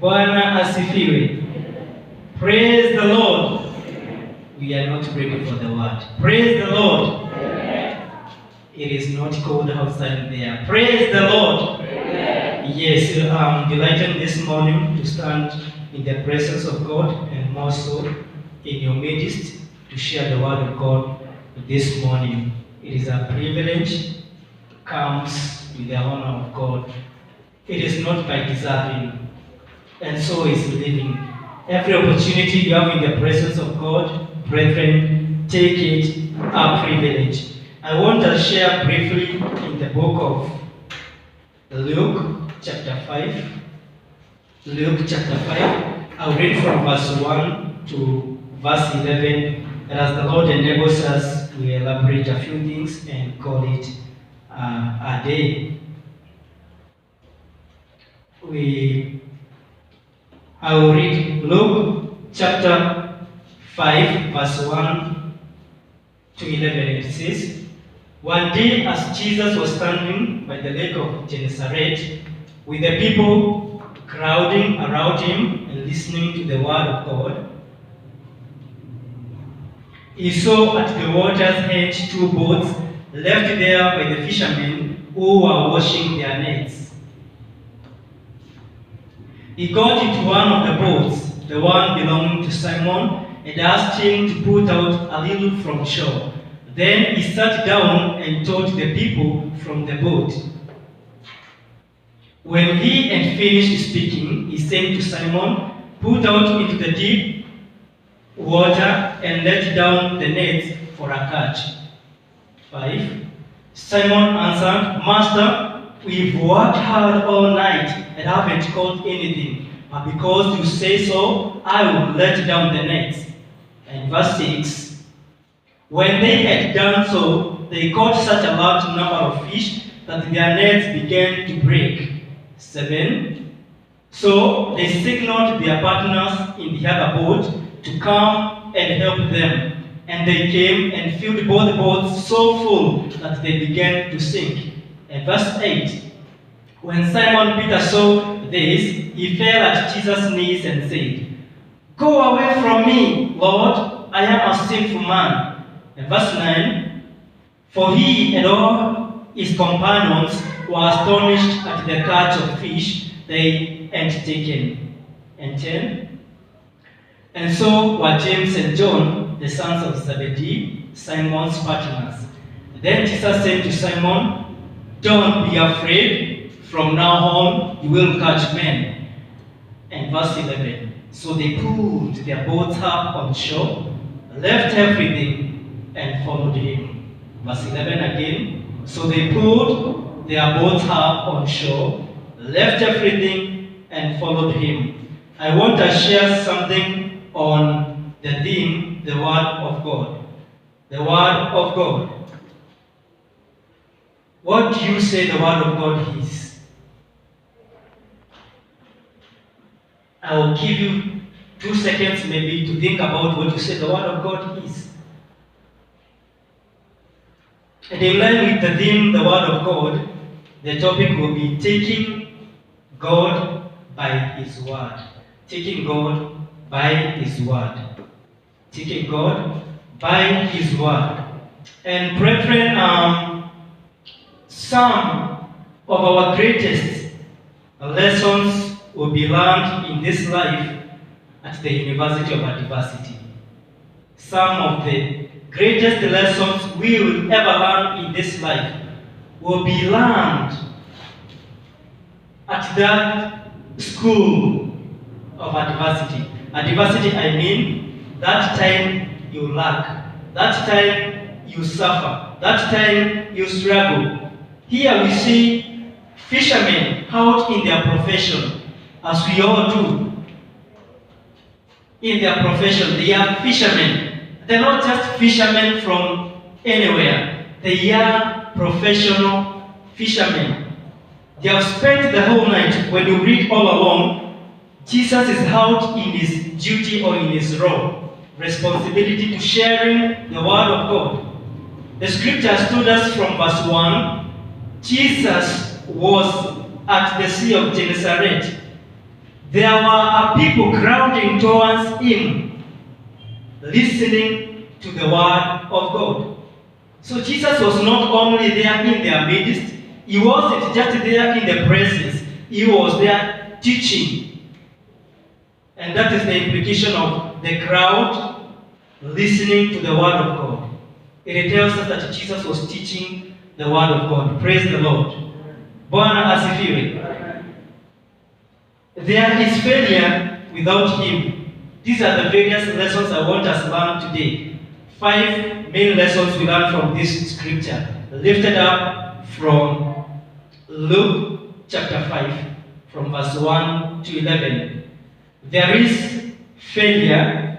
Bwana asifiwe. Praise the Lord. We are not ready for the word. Praise the Lord. It is not cold outside there. Praise the Lord. Yes, I'm delighted this morning to stand in the presence of God and more so in your midst to share the word of God this morning. It is a privilege, comes with the honor of God. It is not by deserving, and so is living. Every opportunity you have in the presence of God, brethren, take it a privilege. I want to share briefly in the book of Luke chapter 5. Luke chapter 5. I'll read from verse 1 to verse 11. And as the Lord enables us, we elaborate a few things and call it a day. I will read Luke chapter 5, verse 1 to 11. It says, "One day as Jesus was standing by the lake of Gennesaret, with the people crowding around him and listening to the word of God, he saw at the water's edge two boats left there by the fishermen who were washing their nets. He got into one of the boats, the one belonging to Simon, and asked him to put out a little from shore. Then he sat down and taught the people from the boat. When he had finished speaking, he said to Simon, 'Put out into the deep water and let down the nets for a catch.' 5. Simon answered, 'Master, we've worked hard all night and haven't caught anything, but because you say so, I will let down the nets.' And verse 6, when they had done so, they caught such a large number of fish that their nets began to break. 7, so they signaled their partners in the other boat to come and help them. And they came and filled both boats so full that they began to sink." And verse 8, when Simon Peter saw this, he fell at Jesus' knees and said, "Go away from me, Lord, I am a sinful man." And verse 9, for he and all his companions were astonished at the catch of fish they had taken. And 10, and so were James and John, the sons of Zebedee, Simon's partners. Then Jesus said to Simon, "Don't be afraid, from now on you will catch men." And verse 11, so they pulled their boats up on shore, left everything, and followed him. Verse 11 again, so they pulled their boats up on shore, left everything, and followed him. I want to share something on the theme, the Word of God. The Word of God. What do you say the Word of God is? I will give you 2 seconds maybe to think about what you say the Word of God is. And in line with the theme, the Word of God, the topic will be taking God by His Word. Taking God by His Word. Taking God by His Word. And brethren, some of our greatest lessons will be learned in this life at the University of Adversity. Some of the greatest lessons we will ever learn in this life will be learned at that school of adversity. Adversity, I mean, that time you lack, that time you suffer, that time you struggle. Here we see fishermen out in their profession, as we all do. In their profession, they are fishermen. They're not just fishermen from anywhere. They are professional fishermen. They have spent the whole night. When you read all along, Jesus is out in his duty or in his role, responsibility to sharing the word of God. The scriptures told us from verse 1, Jesus was at the Sea of Gennesaret. there were people crowding towards him, listening to the word of God. So Jesus was not only there in their midst, he wasn't just there in the presence, he was there teaching. And that is the implication of the crowd listening to the word of God. It tells us that Jesus was teaching the word of God. Praise the Lord. Bwana asifiwe. There is failure without him. These are the various lessons I want us to learn today. 5 main lessons we learn from this scripture, lifted up from Luke chapter 5, from verse 1 to 11. There is failure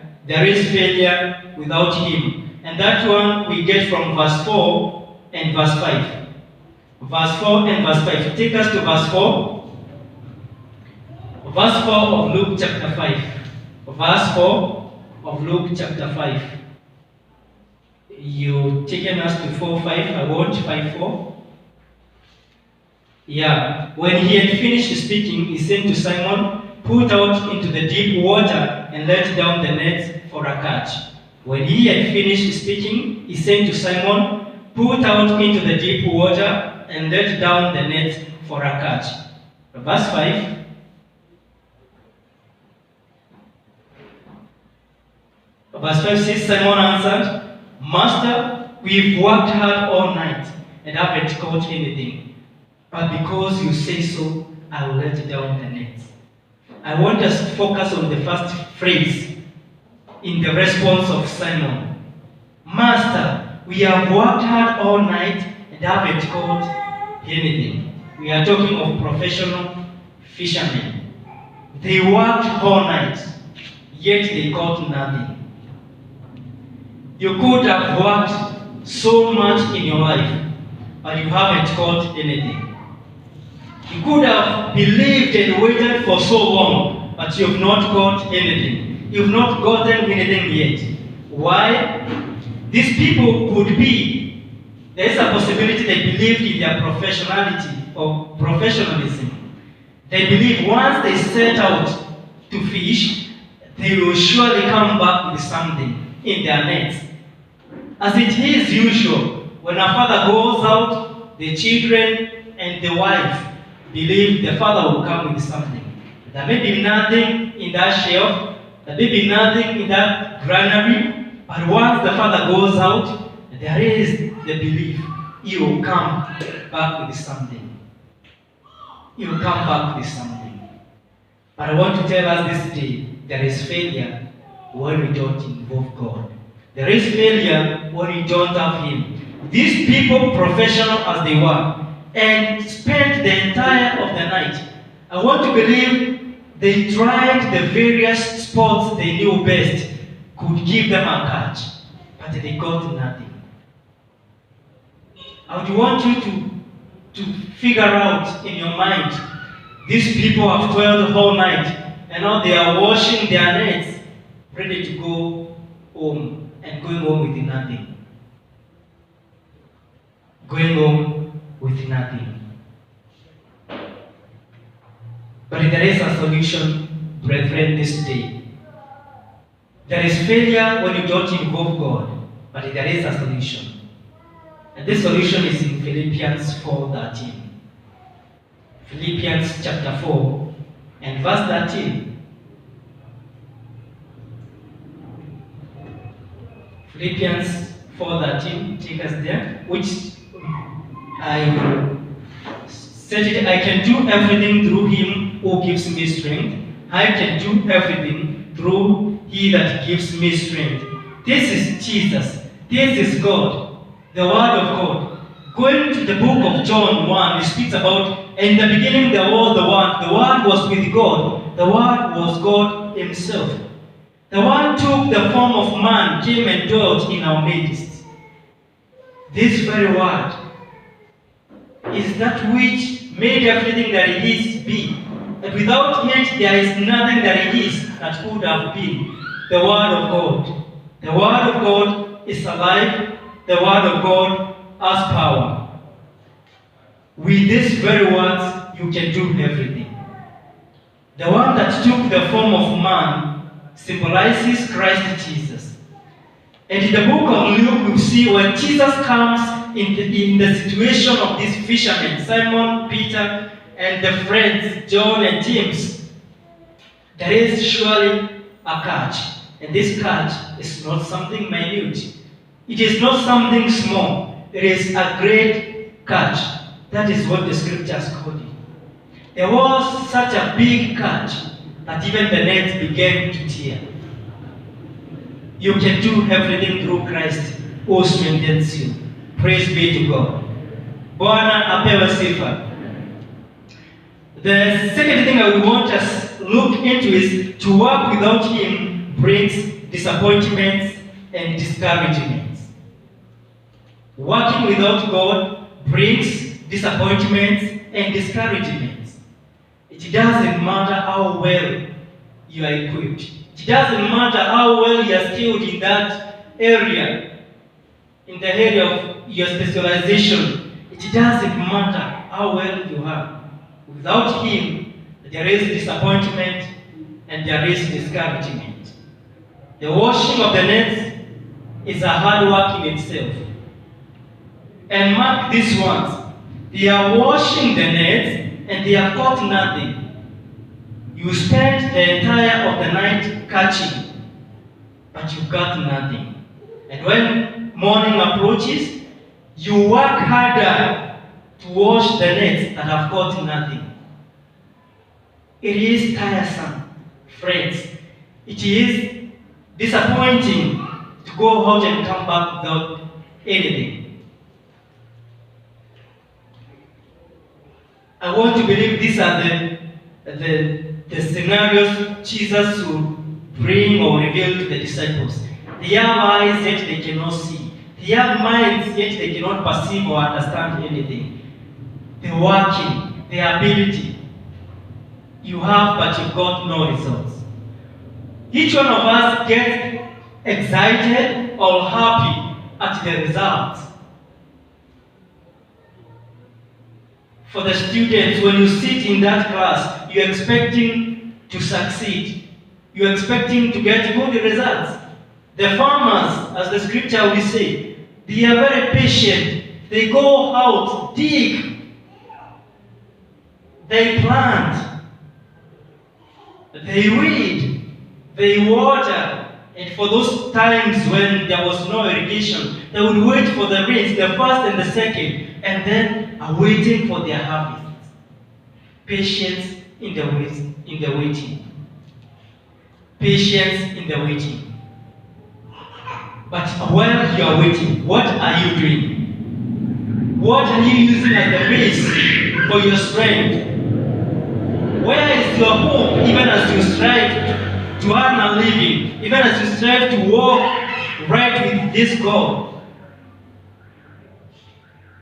without him. And that one we get from verse 4 and verse 5. Verse 4 and verse 5. Take us to verse 4. Verse 4 of Luke chapter 5. Verse 4 of Luke chapter 5. You've taken us to 4:5. I want 5:4. Yeah. When he had finished speaking, he said to Simon, "Put out into the deep water and let down the nets for a catch." When he had finished speaking, he said to Simon, "Put out into the deep water and let down the nets for a catch." Verse 5. Verse 5 says, Simon answered, "Master, we've worked hard all night and haven't caught anything. But because you say so, I will let down the nets." I want us to focus on the first phrase in the response of Simon. "Master, we have worked hard all night and haven't caught anything." We are talking of professional fishermen. They worked all night, yet they caught nothing. You could have worked so much in your life, but you haven't caught anything. You could have believed and waited for so long, but you have not caught anything. You've not gotten anything yet. Why? These people could be, there is a possibility they believed in their professionality or professionalism. They believe once they set out to fish, they will surely come back with something in their nets. As it is usual, when a father goes out, the children and the wife believe the father will come with something. There may be nothing in that shelf, there may be nothing in that granary, but once the father goes out, there is the belief he will come back with something. He will come back with something. But I want to tell us this day, there is failure when we don't involve God. There is failure when we don't have him. These people, professional as they were, and spent the entire of the night, I want to believe they tried the various spots they knew best could give them a catch, but they got nothing. I would want you to figure out in your mind, these people have toiled the whole night, and now they are washing their nets, ready to go home, and going home with nothing. Going home with nothing. But there is a solution, brethren, this day. There is failure when you don't involve God, but there is a solution. And this solution is in Philippians 4:13. Philippians chapter 4 and verse 13. Philippians 4:13, take us there, which I said it, I can do everything through him who gives me strength. I can do everything through he that gives me strength. This is Jesus. This is God, the Word of God. Going to the book of John 1, it speaks about, in the beginning there was the Word was with God, the Word was God himself. The Word took the form of man, came and dwelt in our midst. This very Word is that which made everything that it is be. And without it, there is nothing that it is that could have been. The Word of God. The Word of God is alive. The Word of God has power. With these very words, you can do everything. The one that took the form of man symbolizes Christ Jesus. And in the book of Luke, we see when Jesus comes in the situation of these fishermen, Simon, Peter, and the friends, John and James, there is surely a catch. And this catch is not something minute. It is not something small. It is a great catch. That is what the scriptures call it. There was such a big catch that even the net began to tear. You can do everything through Christ who strengthens you. Praise be to God. Bwana apewe sifa. The second thing I would want us to look into is to work without Him brings disappointments and discouragements. Working without God brings disappointments and discouragements. It doesn't matter how well you are equipped. It doesn't matter how well you are skilled in that area, in the area of your specialization. It doesn't matter how well you are. Without Him, there is disappointment and there is discouragement. The washing of the nets is a hard work in itself. And mark these ones. They are washing the nets and they have caught nothing. You spent the entire of the night catching, but you got nothing. And when morning approaches, you work harder to wash the nets that have caught nothing. It is tiresome, friends. It is disappointing to go out and come back without anything. I want to believe these are the scenarios Jesus would bring or reveal to the disciples. They have eyes, yet they cannot see. They have minds, yet they cannot perceive or understand anything. The working, the ability, you have, but you've got no results. Each one of us gets excited or happy at the results. For the students, when you sit in that class, you're expecting to succeed. You're expecting to get good results. The farmers, as the scripture will say, they are very patient. They go out, dig, they plant, they weed, they water. And for those times when there was no irrigation, they would wait for the rains, the first and the second, and then are waiting for their harvest. Patience in the waiting. Patience in the waiting. But while you are waiting, what are you doing? What are you using as the base for your strength? Where is your hope, even as you strive to earn a living, even as you strive to walk right with this God?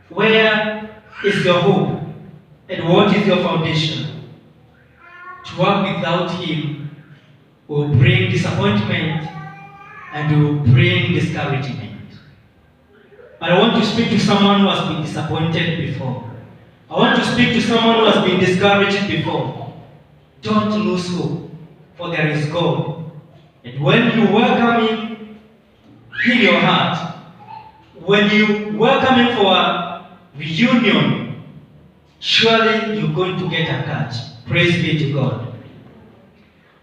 Where is your hope? And what is your foundation? To work without Him will bring disappointment and will bring discouragement. But I want to speak to someone who has been disappointed before. I want to speak to someone who has been discouraged before. Don't lose hope, for there is God. And when you welcome Him in your heart, when you welcome Him for a reunion, surely you're going to get a catch. Praise be to God.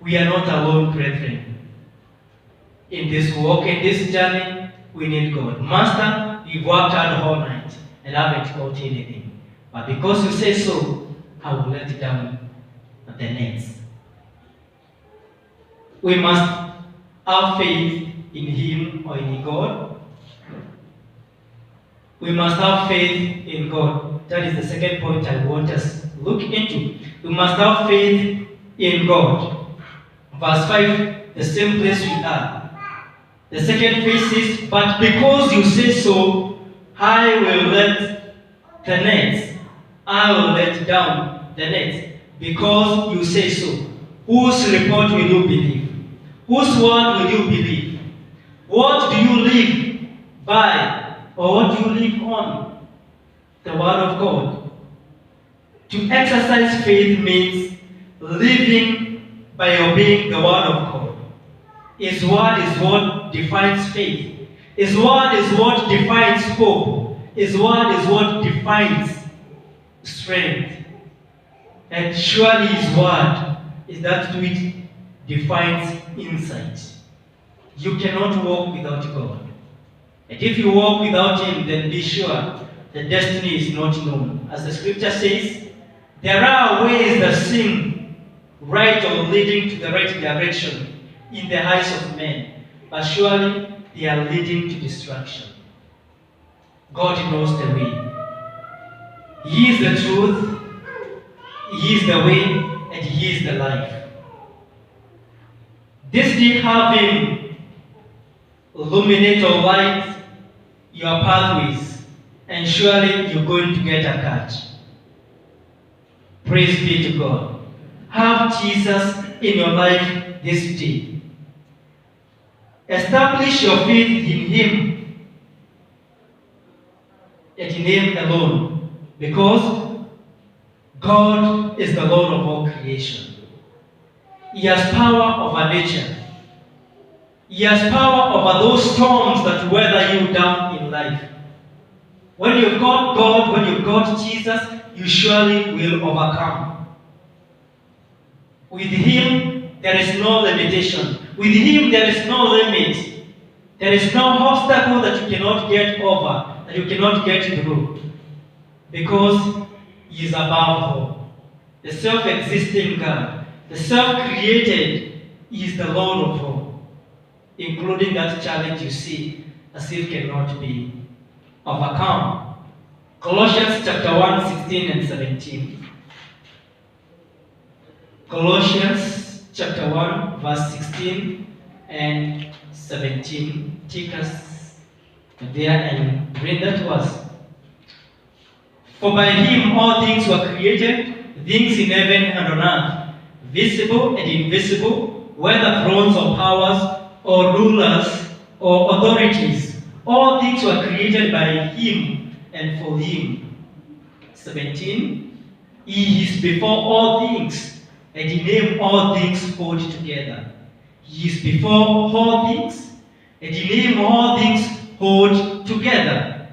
We are not alone, brethren. In this walk, in this journey, we need God. Master, you've worked hard all night and haven't got anything. But because you say so, I will let down the nets. We must have faith in Him or in God. We must have faith in God. That is the second point I want us to look into. We must have faith in God. Verse 5, the same place we are. The second phrase is, but because you say so, I will let the nets. I will let down the nets. Because you say so. Whose report will you believe? Whose word will you believe? What do you live by? Or what do you live on? The word of God. To exercise faith means living by obeying the word of God. His word is what defines faith. His word is what defines hope. His word is what defines strength. And surely His word is that which defines insight. You cannot walk without God. And if you walk without Him, then be sure the destiny is not known. As the scripture says, there are ways that seem right or leading to the right direction in the eyes of men, but surely they are leading to destruction. God knows the way. He is the truth, He is the way, and He is the life. This day, have Him illuminate or light your pathways, and surely you're going to get a catch. Praise be to God. Have Jesus in your life this day. Establish your faith in Him and in Him alone, because God is the Lord of all creation. He has power over nature. He has power over those storms that weather you down in life. When you've got God, when you've got Jesus, you surely will overcome. With Him, there is no limitation. With Him, there is no limit. There is no obstacle that you cannot get over, that you cannot get through. Because He is above all. The self-existing God, the self-created, He is the Lord of all, including that challenge you see as if cannot be overcome. Colossians chapter 1, 16 and 17. Colossians chapter 1, verse 16 and 17. Take us there and read that verse. For by Him all things were created, things in heaven and on earth, visible and invisible, whether thrones or powers, or rulers, or authorities. All things were created by Him and for Him. 17. He is before all things, and in Him all things hold together. He is before all things, and in Him all things hold together.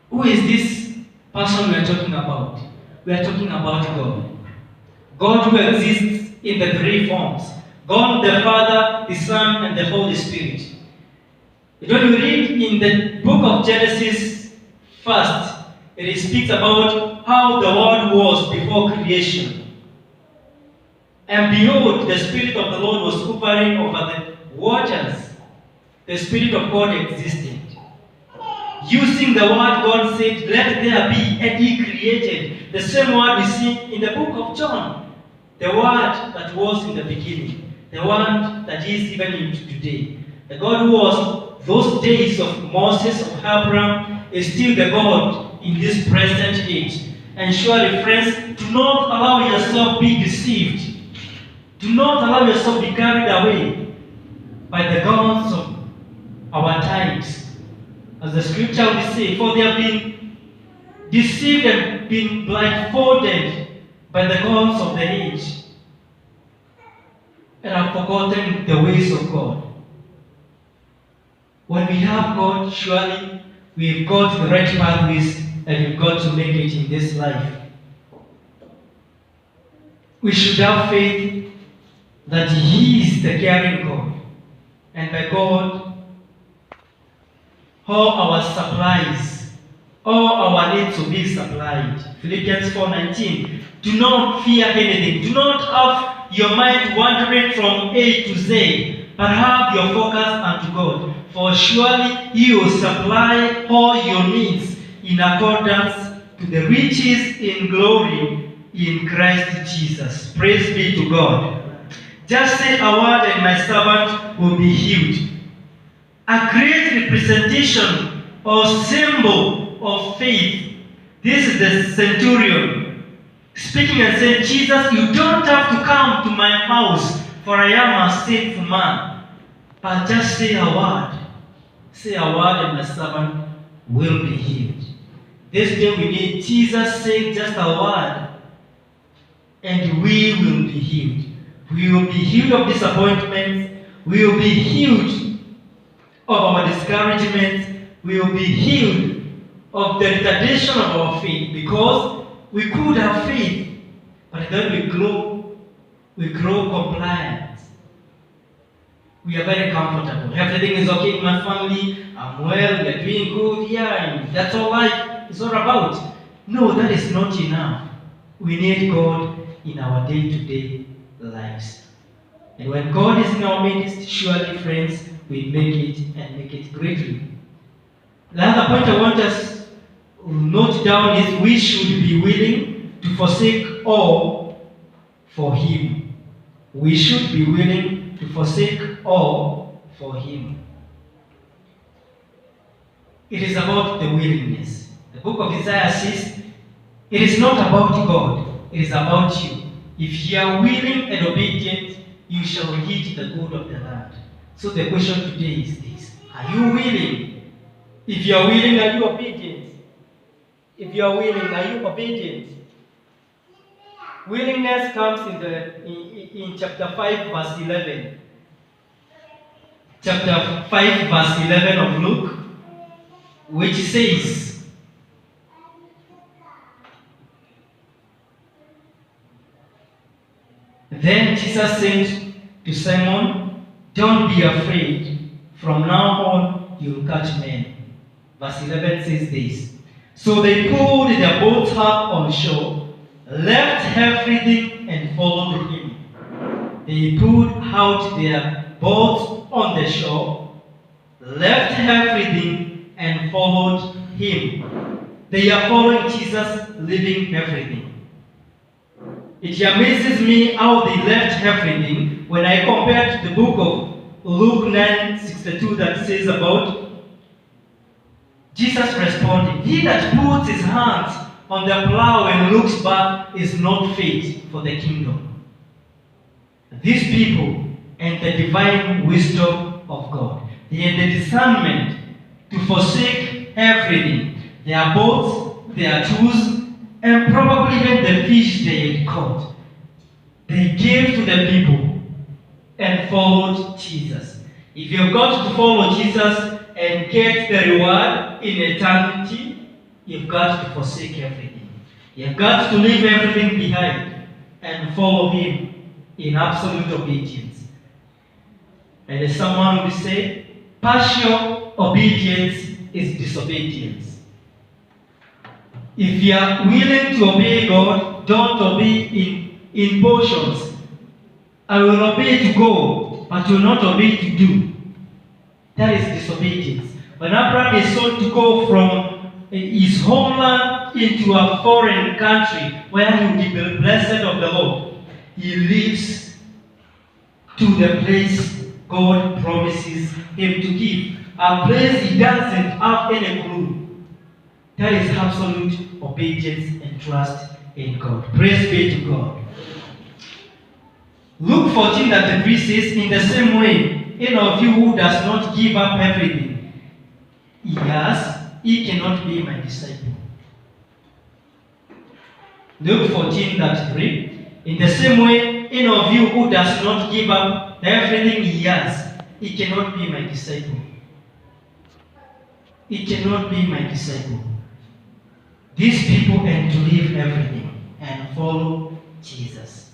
Who is this person we are talking about? We are talking about God. God who exists in the three forms. God the Father, the Son, and the Holy Spirit. When we read in the book of Genesis first, it speaks about how the world was before creation. And behold, the Spirit of the Lord was hovering over the waters. The Spirit of God existed. Using the word, God said, let there be, and He created. The same word we see in the book of John. The word that was in the beginning. The one that is even into today. The God who was those days of Moses, of Abraham, is still the God in this present age. And surely, friends, do not allow yourself be deceived. Do not allow yourself be carried away by the gods of our times. As the scripture will say, for they have been deceived and been blindfolded by the gods of the age, and have forgotten the ways of God. When we have God, surely we've got the right pathways and we've got to make it in this life. We should have faith that He is the caring God, and by God, all our supplies, all our needs will be supplied. Philippians 4:19. Do not fear anything. Do not have your mind wandering from A to Z, but have your focus unto God. For surely He will supply all your needs in accordance to the riches in glory in Christ Jesus. Praise be to God. Just say a word and my servant will be healed. A great representation or symbol of faith. This is the centurion speaking and saying, Jesus, you don't have to come to my house, for I am a sinful man. But just say a word. Say a word and my servant will be healed. This day we need Jesus saying just a word and we will be healed. We will be healed of disappointments. We will be healed of our discouragements. We will be healed of the retardation of our faith, because we could have faith, but then we grow compliant. We are very comfortable. Everything is okay in my family. I'm well. We are doing good. Yeah, that's all life is all about. No, that is not enough. We need God in our day-to-day lives. And when God is in our midst, surely, friends, we make it and make it greatly. The other point I want us to note down is we should be willing to forsake all for Him. We should be willing to forsake all for Him. It is about the willingness. The book of Isaiah says, it is not about God, it is about you. If you are willing and obedient, you shall eat the good of the land. So the question today is this: are you willing? If you are willing, are you obedient? If you are willing, are you obedient? Willingness comes in chapter 5, verse 11. Chapter 5, verse 11 of Luke, which says, then Jesus said to Simon, don't be afraid. From now on, you'll catch men. Verse 11 says this: so they pulled their boats up on shore, left everything, and followed him. They pulled out their boats on the shore, left everything, and followed him. They are following Jesus, leaving everything. It amazes me how they left everything when I compare to the book of Luke 9:62 that says about Jesus responding, he that puts his hands on the plow and looks back is not fit for the kingdom. These people and the divine wisdom of God, they had the discernment to forsake everything, their boats, their tools, and probably even the fish they had caught. They gave to the people and followed Jesus. If you've got to follow Jesus and get the reward in eternity, you've got to forsake everything. You've got to leave everything behind and follow Him in absolute obedience. And as someone would say, partial obedience is disobedience. If you are willing to obey God, don't obey in portions. I will obey to go, but will not obey to do. That is disobedience. When Abraham is told to go from his homeland into a foreign country where he will be the blessed of the Lord, he leaves to the place God promises him to give. A place he doesn't have any clue. That is absolute obedience and trust in God. Praise be to God. Luke 14:33 says, in the same way, any of you who does not give up everything he has, he cannot be my disciple. Luke 14:33, in the same way, any of you who does not give up everything he has, he cannot be my disciple. He cannot be my disciple. These people had to leave everything and follow Jesus.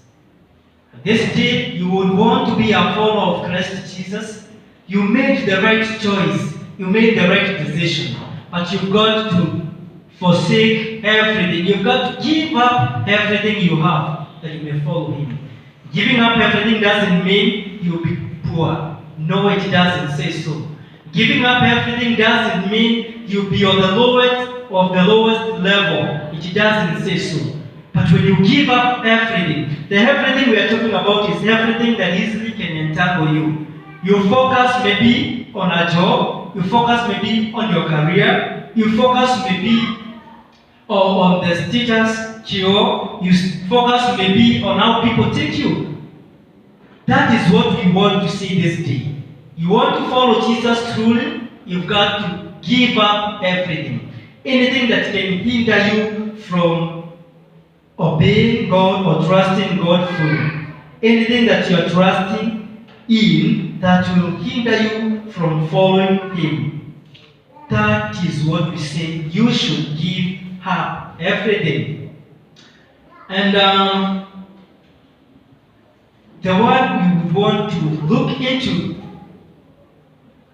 This day, you would want to be a follower of Christ Jesus. You made the right choice. You made the right decision. But you've got to forsake everything. You've got to give up everything you have that you may follow Him. Giving up everything doesn't mean you'll be poor. No, it doesn't say so. Giving up everything doesn't mean you'll be on the lowest of the lowest level. It doesn't say so. But when you give up everything, the everything we are talking about is everything that easily can entangle you. Your focus may be on a job, your focus may be on your career, your focus may be on the status quo, your focus may be on how people take you. That is what we want to see this day. You want to follow Jesus truly, you've got to give up everything. Anything that can hinder you from obeying God or trusting God fully. anything that you are trusting in that will hinder you from following Him. That is what we say you should give up everything. And the one we would want to look into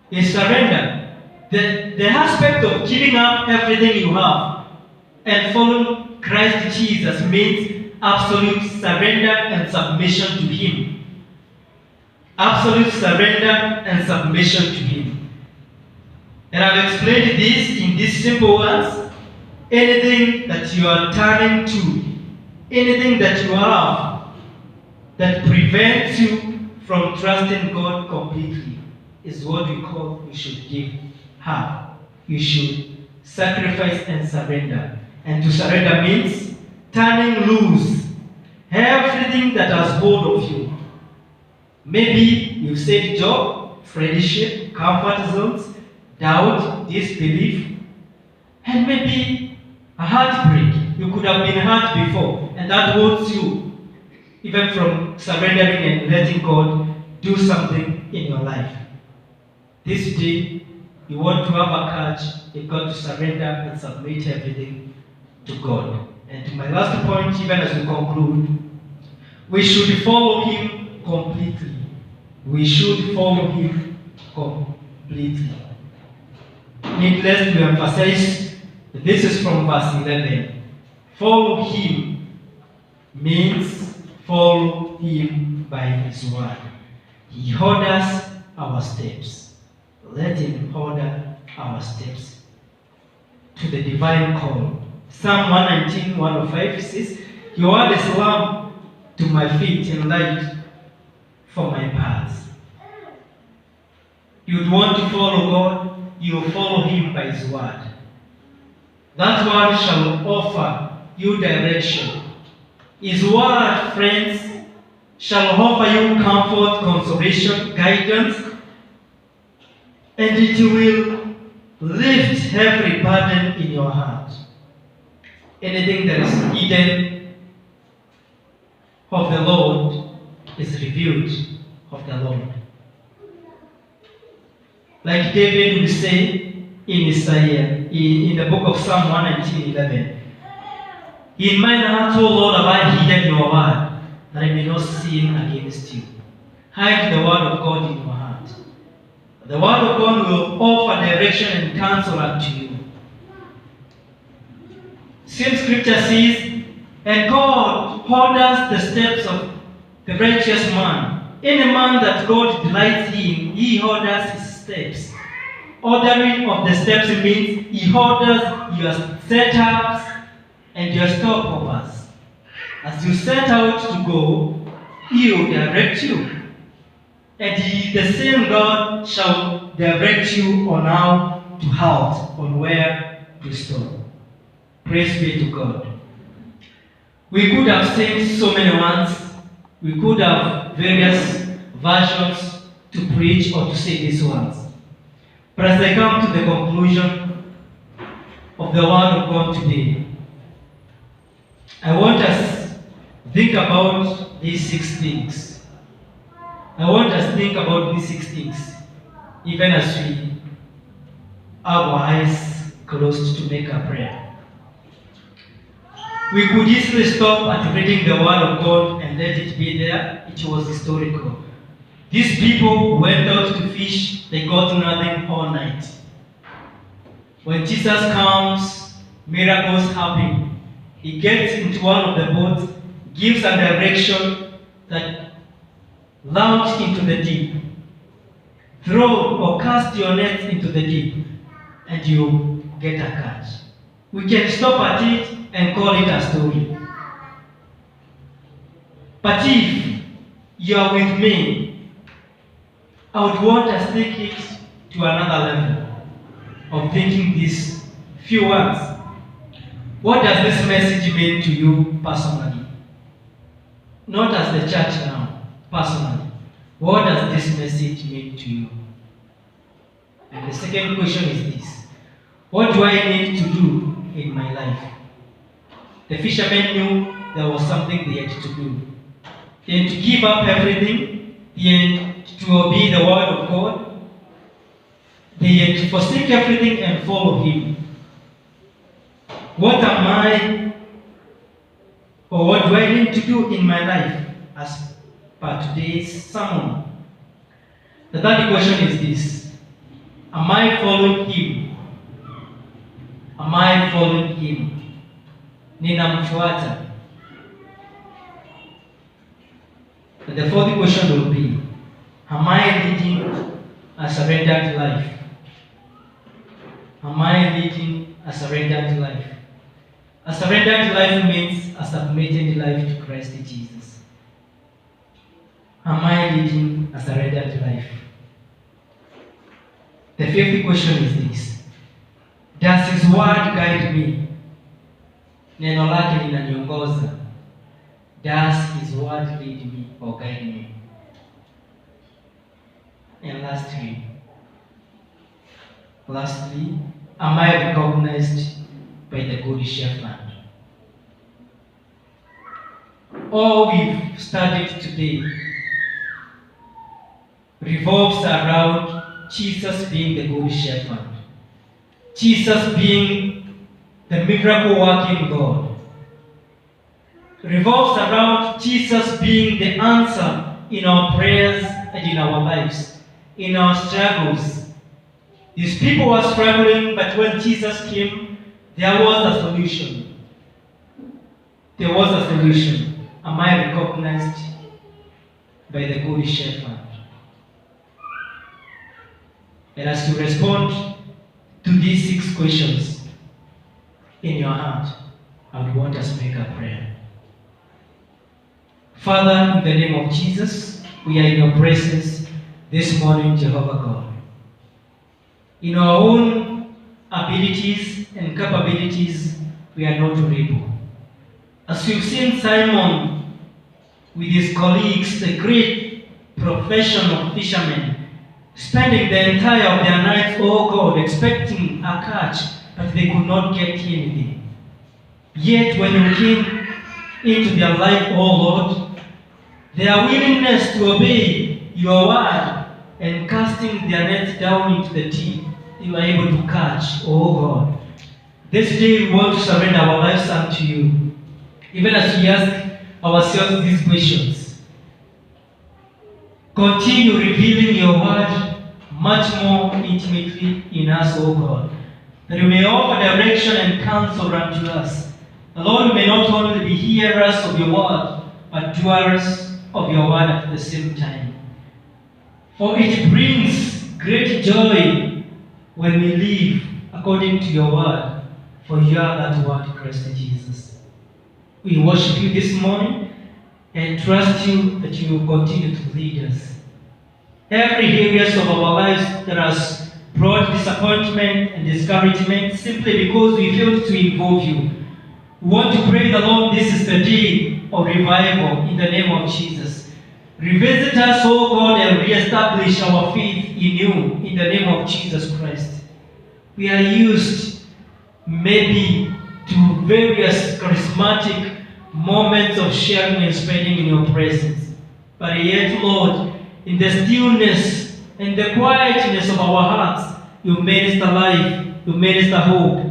is surrender. The aspect of giving up everything you have and following Christ Jesus means absolute surrender and submission to Him. Absolute surrender and submission to Him. And I've explained this in these simple words. Anything that you are turning to, anything that you have that prevents you from trusting God completely is what we call you should give up. You should sacrifice and surrender. And to surrender means turning loose everything that has hold of you. Maybe you said job, friendship, comfort zones, doubt, disbelief, and maybe a heartbreak. You could have been hurt before, and that holds you even from surrendering and letting God do something in your life. This day, you want to have a courage, you got to surrender and submit everything to God. And to my last point, even as we conclude, we should follow Him completely. We should follow Him completely. Needless to emphasize, this is from verse 11. Follow Him means follow Him by His word. He orders our steps. Let Him order our steps to the divine call. Psalm 119, 105 says, Your word is a lamp to my feet and light for my paths. You'd want to follow God, you follow Him by His word. That word shall offer you direction. His word, friends, shall offer you comfort, consolation, guidance, and it will lift every burden in your heart. Anything that is hidden of the Lord is revealed of the Lord. Like David will say in Isaiah, in the book of Psalm 119:11, In mine heart, O Lord, have I hidden your word, that I may not sin against you. Hide the word of God in your heart. The word of God will offer direction and counsel unto you. Same scripture says, And God orders the steps of the righteous man. Any man that God delights in, He orders his steps. Ordering of the steps means He orders your setups and your stopovers. As you set out to go, He will direct you. And the same God shall direct you on how to halt, on where to stop. Praise be to God. We could have said so many words. We could have various versions to preach or to say these words. But as I come to the conclusion of the Word of God today, I want us to think about these 6 things. I want us to think about these 6 things, even as we have our eyes closed to make a prayer. We could easily stop at reading the Word of God and let it be there. It was historical. These people went out to fish, they got nothing all night. When Jesus comes, miracles happen. He gets into one of the boats, gives a direction that launch into the deep. Throw or cast your net into the deep, and you get a catch. We can stop at it and call it a story. But if you are with me, I would want us to take it to another level of thinking these few words. What does this message mean to you personally? Not as the church now, personally. What does this message mean to you? And the second question is this. What do I need to do in my life? The fishermen knew there was something they had to do. then to give up everything, then to obey the word of God, then to forsake everything and follow Him. What am I, or what do I need to do in my life as per today's sermon? The third question is this: am I following Him? Am I following Him? Ninamfuata. And the fourth question will be, am I leading a surrendered life? Am I leading a surrendered life? A surrendered life means a submitted life to Christ Jesus. Am I leading a surrendered life? The fifth question is this: does His word guide me? Neno lake linaniongoza. Does His word lead me or guide me? And lastly, am I recognized by the Good Shepherd? All we've studied today revolves around Jesus being the Good Shepherd, Jesus being the miracle-working God. Revolves around Jesus being the answer in our prayers and in our lives, in our struggles. These people were struggling, but when Jesus came, there was a solution. There was a solution. Am I recognized by the Good Shepherd? And as you respond to these 6 questions in your heart, I would want us to make a prayer. Father, in the name of Jesus, we are in your presence this morning, Jehovah God. In our own abilities and capabilities, we are not able. As we've seen Simon with his colleagues, the great professional fishermen, spending the entire of their nights, oh God, expecting a catch, but they could not get anything. Yet when you came into their life, oh Lord, their willingness to obey your word and casting their nets down into the deep, they were able to catch, oh God. This day we want to surrender our lives unto you, even as we ask ourselves these questions. Continue revealing your word much more intimately in us, O God, that you may offer direction and counsel unto us. The Lord may not only be hearers of your word, but doers of your word at the same time. For it brings great joy when we live according to your word, for you are that word, Christ Jesus. We worship you this morning and trust you that you will continue to lead us. Every areas of our lives that has brought disappointment and discouragement simply because we failed to involve you. We want to pray the Lord, this is the day of revival in the name of Jesus. Revisit us, O God, and reestablish our faith in you in the name of Jesus Christ. We are used maybe to various charismatic moments of sharing and spreading in your presence. But yet, Lord, in the stillness and the quietness of our hearts, you minister life, you minister hope,